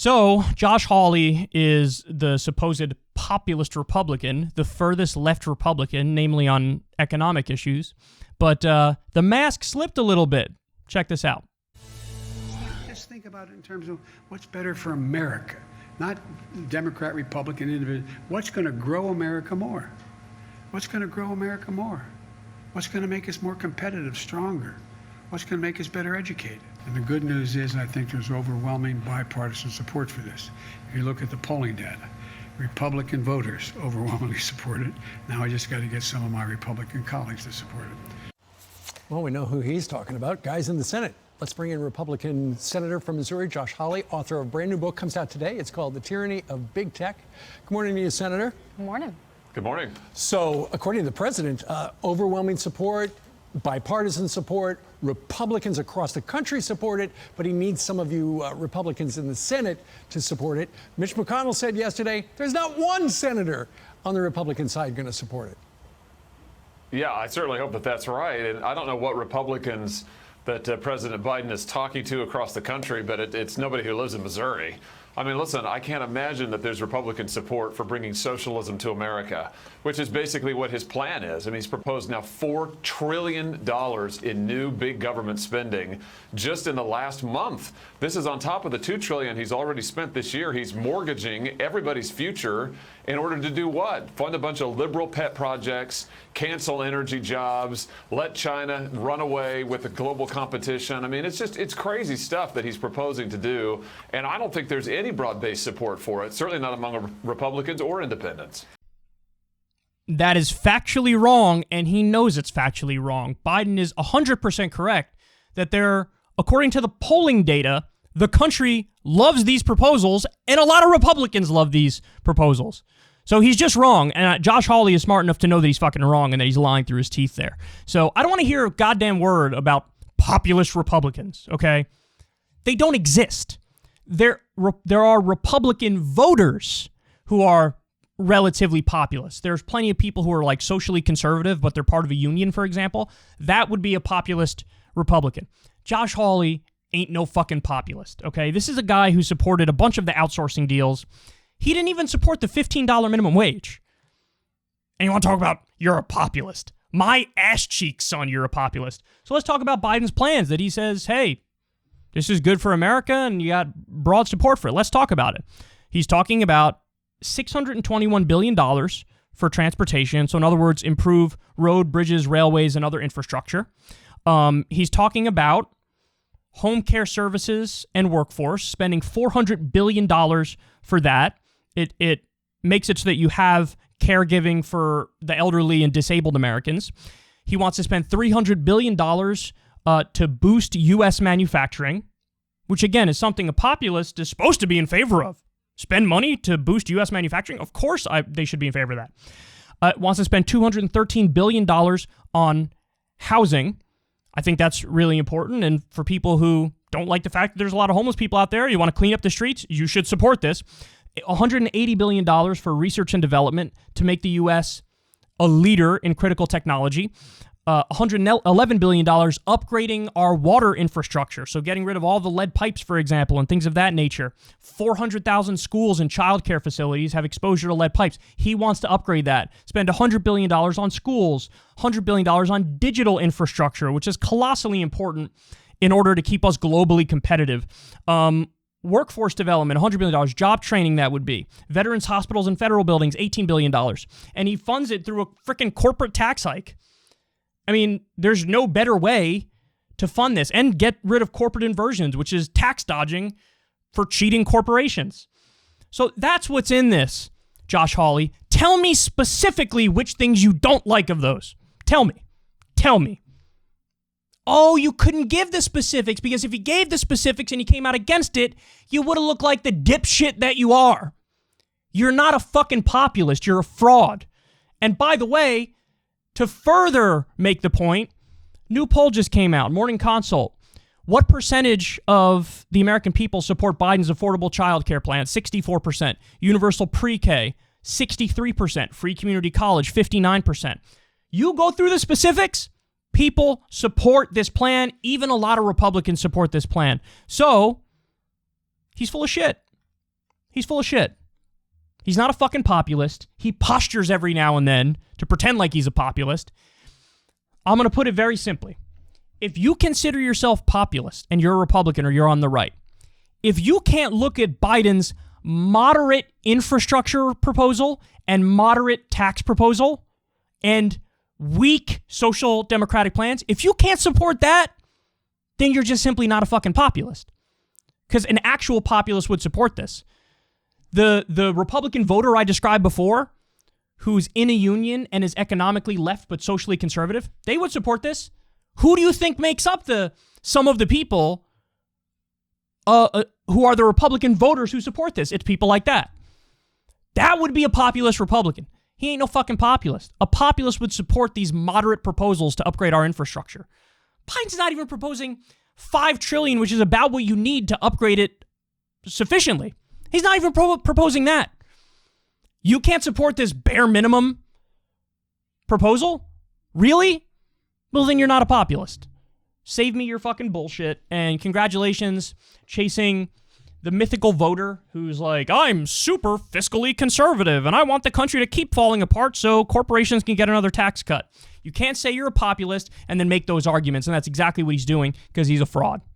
So, Josh Hawley is the supposed populist Republican, the furthest left Republican, namely on economic issues. But the mask slipped a little bit. Check this out. Just think about it in terms of what's better for America, not Democrat, Republican, individual. What's going to grow America more? What's going to grow America more? What's going to make us more competitive, stronger? What's going to make us better educated? And the good news is, I think there's overwhelming bipartisan support for this. If you look at the polling data, Republican voters overwhelmingly support it. Now I just got to get some of my Republican colleagues to support it. Well, we know who he's talking about. Guys in the Senate. Let's bring in Republican Senator from Missouri, Josh Hawley, author of a brand new book, comes out today. It's called The Tyranny of Big Tech. Good morning to you, Senator. Good morning. Good morning. So, according to the president, overwhelming support, bipartisan support, Republicans across the country support it, but he needs some of you Republicans in the Senate to support it. Mitch McConnell said yesterday, there's not one senator on the Republican side going to support it. Yeah, I certainly hope that that's right. And I don't know what Republicans that President Biden is talking to across the country, but it's nobody who lives in Missouri. I mean, listen, I can't imagine that there's Republican support for bringing socialism to America, which is basically what his plan is. I mean, he's proposed now $4 trillion in new big government spending just in the last month. This is on top of the $2 trillion he's already spent this year. He's mortgaging everybody's future in order to do what? Fund a bunch of liberal pet projects, cancel energy jobs, let China run away with the global competition. I mean, it's crazy stuff that he's proposing to do. And I don't think there's any broad-based support for it, certainly not among Republicans or independents. That is factually wrong, and he knows it's factually wrong. Biden is 100% correct that according to the polling data, the country loves these proposals, and a lot of Republicans love these proposals. So he's just wrong, and Josh Hawley is smart enough to know that he's fucking wrong and that he's lying through his teeth there. So I don't want to hear a goddamn word about populist Republicans, okay? They don't exist. There are Republican voters who are relatively populist. There's plenty of people who are like socially conservative, but they're part of a union, for example. That would be a populist Republican. Josh Hawley ain't no fucking populist, okay? This is a guy who supported a bunch of the outsourcing deals. He didn't even support the $15 minimum wage. And you want to talk about, you're a populist. My ass cheeks, son, you're a populist. So let's talk about Biden's plans that he says, hey, this is good for America and you got broad support for it. Let's talk about it. He's talking about $621 billion for transportation. So in other words, improve road, bridges, railways, and other infrastructure. He's talking about home care services and workforce, spending $400 billion for that. It makes it so that you have caregiving for the elderly and disabled Americans. He wants to spend $300 billion to boost U.S. manufacturing, which again is something a populist is supposed to be in favor of. Spend money to boost U.S. manufacturing? Of course they should be in favor of that. Wants to spend $213 billion on housing. I think that's really important. And for people who don't like the fact that there's a lot of homeless people out there, you want to clean up the streets, you should support this. $180 billion for research and development to make the U.S. a leader in critical technology. $111 billion upgrading our water infrastructure, so getting rid of all the lead pipes, for example, and things of that nature. 400,000 schools and childcare facilities have exposure to lead pipes. He wants to upgrade that. Spend $100 billion on schools, $100 billion on digital infrastructure, which is colossally important in order to keep us globally competitive. Workforce development, $100 billion. Job training, that would be. Veterans hospitals and federal buildings, $18 billion. And he funds it through a freaking corporate tax hike. I mean, there's no better way to fund this and get rid of corporate inversions, which is tax dodging for cheating corporations. So that's what's in this, Josh Hawley. Tell me specifically which things you don't like of those. Tell me. Tell me. Oh, you couldn't give the specifics because if you gave the specifics and you came out against it, you would have looked like the dipshit that you are. You're not a fucking populist. You're a fraud. And by the way, to further make the point, new poll just came out, Morning Consult. What percentage of the American people support Biden's affordable child care plan? 64%. Universal pre-K, 63%. Free community college, 59%. You go through the specifics, people support this plan. Even a lot of Republicans support this plan. So, he's full of shit. He's full of shit. He's not a fucking populist. He postures every now and then to pretend like he's a populist. I'm going to put it very simply. If you consider yourself populist and you're a Republican or you're on the right, if you can't look at Biden's moderate infrastructure proposal and moderate tax proposal and weak social democratic plans, if you can't support that, then you're just simply not a fucking populist. Because an actual populist would support this. The Republican voter I described before, who's in a union and is economically left but socially conservative, they would support this. Who do you think makes up some of the people who are the Republican voters who support this? It's people like that. That would be a populist Republican. He ain't no fucking populist. A populist would support these moderate proposals to upgrade our infrastructure. Biden's not even proposing $5 trillion, which is about what you need to upgrade it sufficiently. He's not even proposing that. You can't support this bare minimum proposal? Really? Well, then you're not a populist. Save me your fucking bullshit, and congratulations chasing the mythical voter who's like, I'm super fiscally conservative, and I want the country to keep falling apart so corporations can get another tax cut. You can't say you're a populist and then make those arguments, and that's exactly what he's doing because he's a fraud.